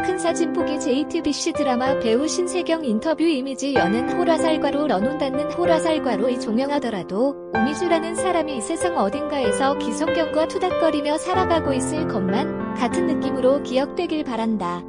큰 사진 보기 JTBC 드라마 배우 신세경 인터뷰 이미지 여는 호라살과로 런운 닿는 호라살과로 종영하더라도 오미주라는 사람이 이 세상 어딘가에서 기성경과 투닥거리며 살아가고 있을 것만 같은 느낌으로 기억되길 바란다.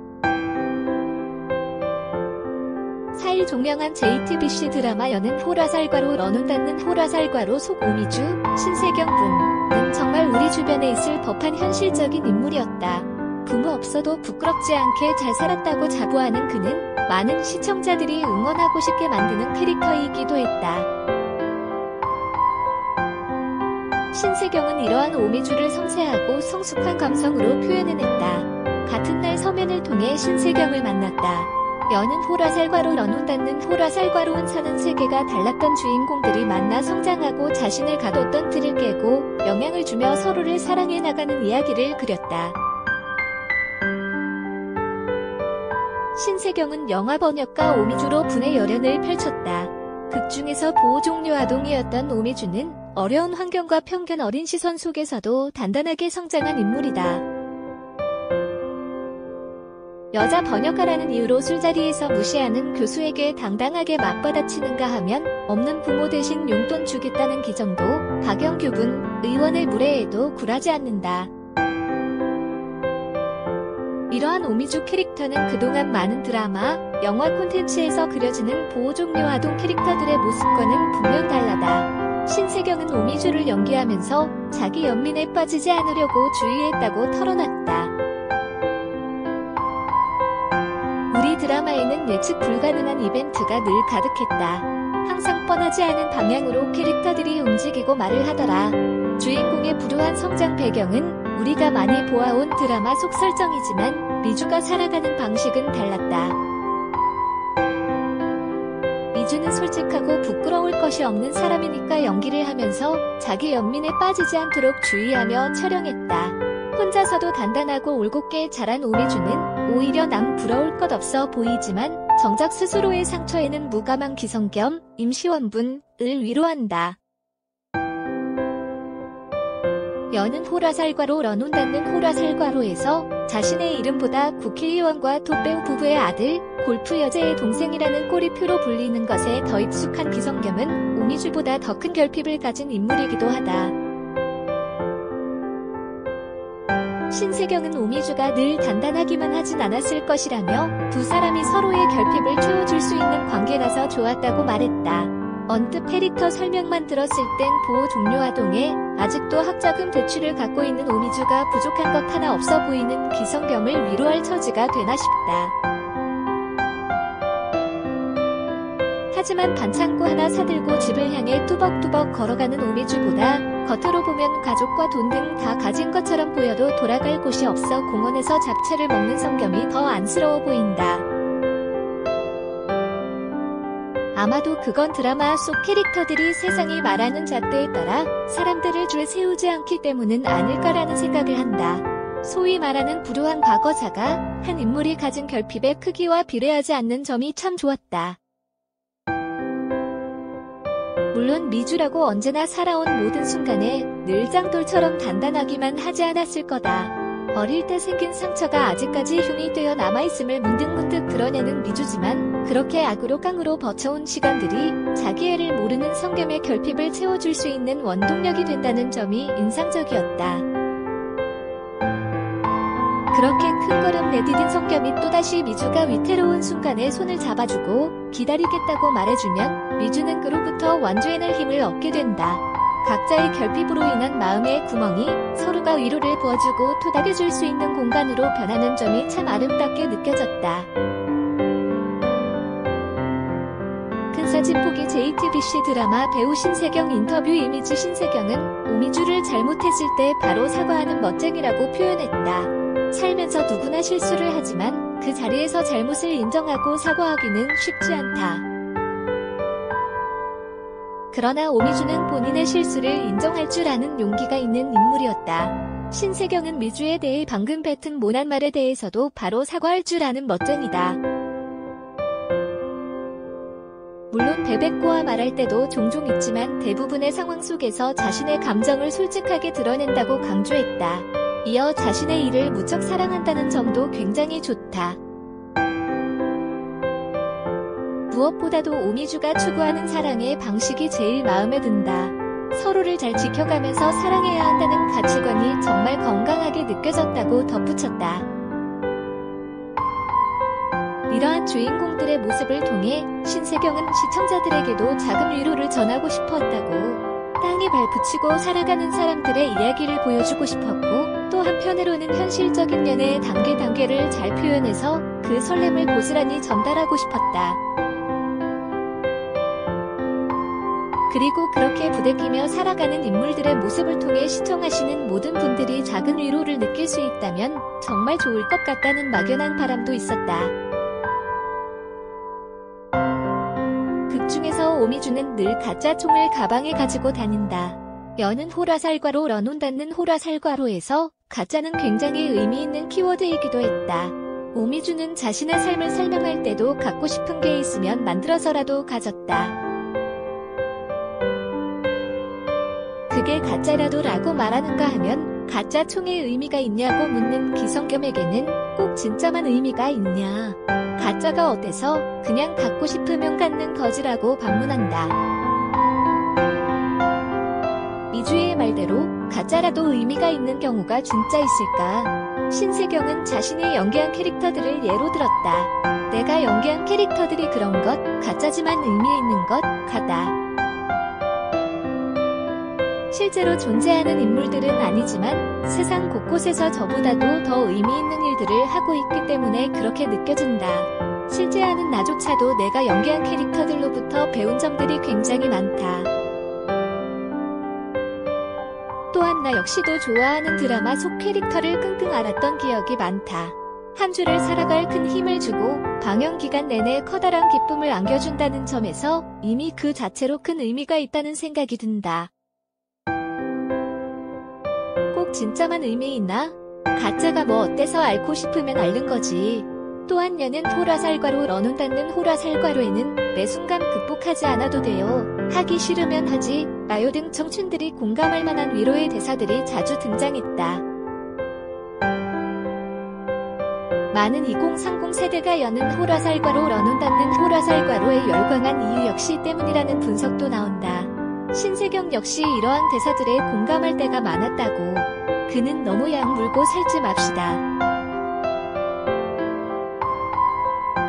4일 종영한 JTBC 드라마 여는 호라살과로 런운 닿는 호라살과로 속 오미주, 신세경 군은 정말 우리 주변에 있을 법한 현실적인 인물이었다. 부모 없어도 부끄럽지 않게 잘 살았다고 자부하는 그는 많은 시청자들이 응원하고 싶게 만드는 캐릭터이기도 했다. 신세경은 이러한 오미주를 섬세하고 성숙한 감성으로 표현해냈다. 같은 날 서면을 통해 신세경을 만났다. 여는 호라살과로 런운 닿는 호라살과로는 사는 세계가 달랐던 주인공들이 만나 성장하고 자신을 가뒀던 틀을 깨고 영향을 주며 서로를 사랑해 나가는 이야기를 그렸다. 신세경은 영화 번역가 오미주로 분의 열연을 펼쳤다. 극 중에서 보호종료 아동이었던 오미주는 어려운 환경과 편견 어린 시선 속에서도 단단하게 성장한 인물이다. 여자 번역가라는 이유로 술자리에서 무시하는 교수에게 당당하게 맞받아치는가 하면 없는 부모 대신 용돈 주겠다는 기정도 박영규분 의원을 무례해도 굴하지 않는다. 이러한 오미주 캐릭터는 그동안 많은 드라마, 영화 콘텐츠에서 그려지는 보호종료 아동 캐릭터들의 모습과는 분명 달라다. 신세경은 오미주를 연기하면서 자기 연민에 빠지지 않으려고 주의했다고 털어놨다. 우리 드라마에는 예측 불가능한 이벤트가 늘 가득했다. 항상 뻔하지 않은 방향으로 캐릭터들이 움직이고 말을 하더라. 주인공의 불우한 성장 배경은 우리가 많이 보아온 드라마 속 설정이지만 미주가 살아가는 방식은 달랐다. 미주는 솔직하고 부끄러울 것이 없는 사람이니까 연기를 하면서 자기 연민에 빠지지 않도록 주의하며 촬영했다. 혼자서도 단단하고 올곧게 자란 오미주는 오히려 남 부러울 것 없어 보이지만 정작 스스로의 상처에는 무감한 기성겸, 임시완분을 위로한다. 여는 호라살과로 런운 닿는 호라살과로에서 자신의 이름보다 국회의원과 톱배우 부부의 아들, 골프 여자의 동생이라는 꼬리표로 불리는 것에 더 익숙한 기성겸은 오미주보다 더 큰 결핍을 가진 인물이기도 하다. 신세경은 오미주가 늘 단단하기만 하진 않았을 것이라며 두 사람이 서로의 결핍을 채워줄 수 있는 관계라서 좋았다고 말했다. 언뜻 캐릭터 설명만 들었을 땐 보호 종료 아동에 아직도 학자금 대출을 갖고 있는 오미주가 부족한 것 하나 없어 보이는 기성겸을 위로할 처지가 되나 싶다. 하지만 반창고 하나 사들고 집을 향해 뚜벅뚜벅 걸어가는 오미주보다 겉으로 보면 가족과 돈 등 다 가진 것처럼 보여도 돌아갈 곳이 없어 공원에서 잡채를 먹는 성겸이 더 안쓰러워 보인다. 아마도 그건 드라마 속 캐릭터들이 세상이 말하는 잣대에 따라 사람들을 줄 세우지 않기 때문은 아닐까라는 생각을 한다. 소위 말하는 불우한 과거사가 한 인물이 가진 결핍의 크기와 비례하지 않는 점이 참 좋았다. 물론 미주라고 언제나 살아온 모든 순간에 늘 짱돌처럼 단단하기만 하지 않았을 거다. 어릴 때 생긴 상처가 아직까지 흉이 되어 남아있음을 문득문득 드러내는 미주지만 그렇게 악으로 깡으로 버텨온 시간들이 자기 애를 모르는 성겸의 결핍을 채워줄 수 있는 원동력이 된다는 점이 인상적이었다. 그렇게 큰 걸음 내디딘 성겸이 또다시 미주가 위태로운 순간에 손을 잡아주고 기다리겠다고 말해주면 미주는 그로부터 완주해낼 힘을 얻게 된다. 각자의 결핍으로 인한 마음의 구멍이 서로가 위로를 부어주고 토닥여줄 수 있는 공간으로 변하는 점이 참 아름답게 느껴졌다. 큰 사진 보기 JTBC 드라마 배우 신세경 인터뷰 이미지 신세경은 오미주를 잘못했을 때 바로 사과하는 멋쟁이라고 표현했다. 살면서 누구나 실수를 하지만 그 자리에서 잘못을 인정하고 사과하기는 쉽지 않다. 그러나 오미주는 본인의 실수를 인정할 줄 아는 용기가 있는 인물이었다. 신세경은 미주에 대해 방금 뱉은 모난 말에 대해서도 바로 사과할 줄 아는 멋쟁이다. 물론 베베꼬와 말할 때도 종종 있지만 대부분의 상황 속에서 자신의 감정을 솔직하게 드러낸다고 강조했다. 이어 자신의 일을 무척 사랑한다는 점도 굉장히 좋다. 무엇보다도 오미주가 추구하는 사랑의 방식이 제일 마음에 든다. 서로를 잘 지켜가면서 사랑해야 한다는 가치관이 정말 건강하게 느껴졌다고 덧붙였다. 이러한 주인공들의 모습을 통해 신세경은 시청자들에게도 작은 위로를 전하고 싶었다고. 땅에 발붙이고 살아가는 사람들의 이야기를 보여주고 싶었고, 또 한편으로는 현실적인 연애의 단계를 잘 표현해서 그 설렘을 고스란히 전달하고 싶었다. 그리고 그렇게 부대끼며 살아가는 인물들의 모습을 통해 시청하시는 모든 분들이 작은 위로를 느낄 수 있다면 정말 좋을 것 같다는 막연한 바람도 있었다. 극 중에서 오미주는 늘 가짜 총을 가방에 가지고 다닌다. 여는 호라살과로 런온 닫는 호라살과로에서 가짜는 굉장히 의미 있는 키워드이기도 했다. 오미주는 자신의 삶을 설명할 때도 갖고 싶은 게 있으면 만들어서라도 가졌다. 그게 가짜라도 라고 말하는가 하면 가짜 총의 의미가 있냐고 묻는 기성겸에게는 꼭 진짜만 의미가 있냐. 가짜가 어때서 그냥 갖고 싶으면 갖는 거지라고 반문한다. 미주의 말대로 가짜라도 의미가 있는 경우가 진짜 있을까? 신세경은 자신이 연기한 캐릭터들을 예로 들었다. 내가 연기한 캐릭터들이 그런 것, 가짜지만 의미 있는 것 같다. 실제로 존재하는 인물들은 아니지만 세상 곳곳에서 저보다도 더 의미 있는 일들을 하고 있기 때문에 그렇게 느껴진다. 실제 하는 나조차도 내가 연기한 캐릭터들로부터 배운 점들이 굉장히 많다. 또한 나 역시도 좋아하는 드라마 속 캐릭터를 끙끙 앓았던 기억이 많다. 한 주를 살아갈 큰 힘을 주고 방영 기간 내내 커다란 기쁨을 안겨준다는 점에서 이미 그 자체로 큰 의미가 있다는 생각이 든다. 꼭 진짜만 의미 있나? 가짜가 뭐 어때서 앓고 싶으면 앓는 거지. 또한 여는 호라살과로 런온 닫는 호라살과로에는 매 순간 극복하지 않아도 돼요. 하기 싫으면 하지 마요 등 청춘들이 공감할 만한 위로의 대사들이 자주 등장했다. 많은 2030 세대가 여는 호라살과로 런온 닫는 호라살과로에 열광한 이유 역시 때문이라는 분석도 나온다. 신세경 역시 이러한 대사들에 공감할 때가 많았다고. 그는 너무 약 물고 살지 맙시다.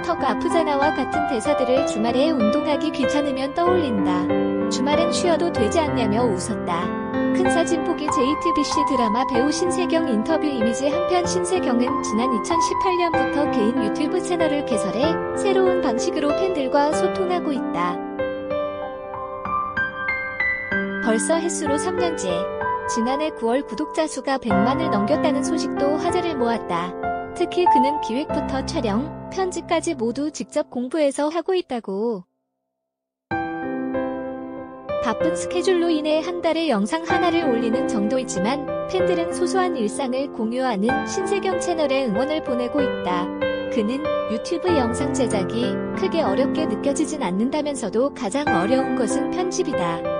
턱 아프잖아와 같은 대사들을 주말에 운동하기 귀찮으면 떠올린다. 주말엔 쉬어도 되지 않냐며 웃었다. 큰 사진 보기 JTBC 드라마 배우 신세경 인터뷰 이미지. 한편 신세경은 지난 2018년부터 개인 유튜브 채널을 개설해 새로운 방식으로 팬들과 소통하고 있다. 벌써 횟수로 3년째. 지난해 9월 구독자 수가 100만을 넘겼다는 소식도 화제를 모았다. 특히 그는 기획부터 촬영, 편집까지 모두 직접 공부해서 하고 있다고. 바쁜 스케줄로 인해 한 달에 영상 하나를 올리는 정도이지만 팬들은 소소한 일상을 공유하는 신세경 채널에 응원을 보내고 있다. 그는 유튜브 영상 제작이 크게 어렵게 느껴지진 않는다면서도 가장 어려운 것은 편집이다.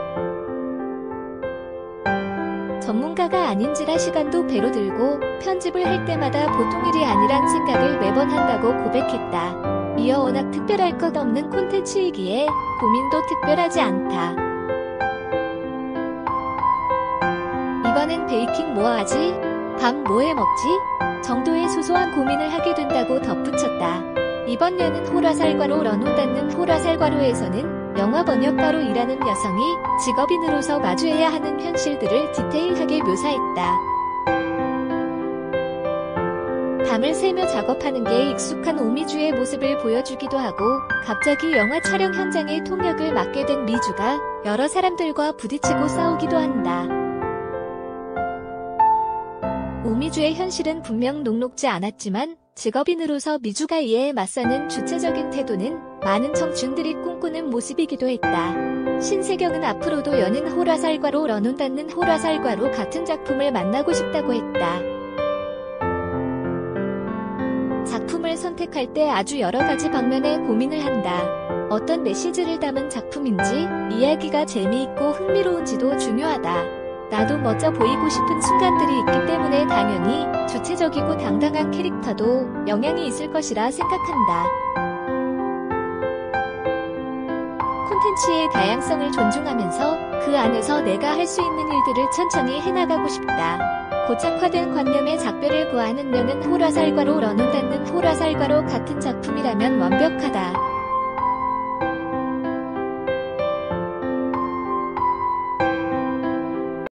전문가가 아닌지라 시간도 배로 들고 편집을 할 때마다 보통 일이 아니란 생각을 매번 한다고 고백했다. 이어 워낙 특별할 것 없는 콘텐츠이기에 고민도 특별하지 않다. 이번엔 베이킹 뭐 하지? 밥 뭐해 먹지? 정도의 소소한 고민을 하게 된다고 덧붙였다. 이번 여는 호라살과로 런온 닫는 호라살과로에서는 영화 번역가로 일하는 여성이 직업인으로서 마주해야 하는 현실들을 디테일하게 묘사했다. 밤을 새며 작업하는 게 익숙한 오미주의 모습을 보여주기도 하고 갑자기 영화 촬영 현장에 통역을 맡게 된 미주가 여러 사람들과 부딪히고 싸우기도 한다. 오미주의 현실은 분명 녹록지 않았지만 직업인으로서 미주가 이에 맞서는 주체적인 태도는 많은 청춘들이 꿈꾸는 모습이기도 했다. 신세경은 앞으로도 여는 호라살과로 런온 닫는 호라살과로 같은 작품을 만나고 싶다고 했다. 작품을 선택할 때 아주 여러 가지 방면의 고민을 한다. 어떤 메시지를 담은 작품인지, 이야기가 재미있고 흥미로운지도 중요하다. 나도 멋져 보이고 싶은 순간들이 있기 때문에 당연히 주체적이고 당당한 캐릭터도 영향이 있을 것이라 생각한다. 콘텐츠의 다양성을 존중하면서 그 안에서 내가 할 수 있는 일들을 천천히 해나가고 싶다. 고착화된 관념의 작별을 구하는 너는 호라살과로 런운 닿는 호라살과로 같은 작품이라면 완벽하다.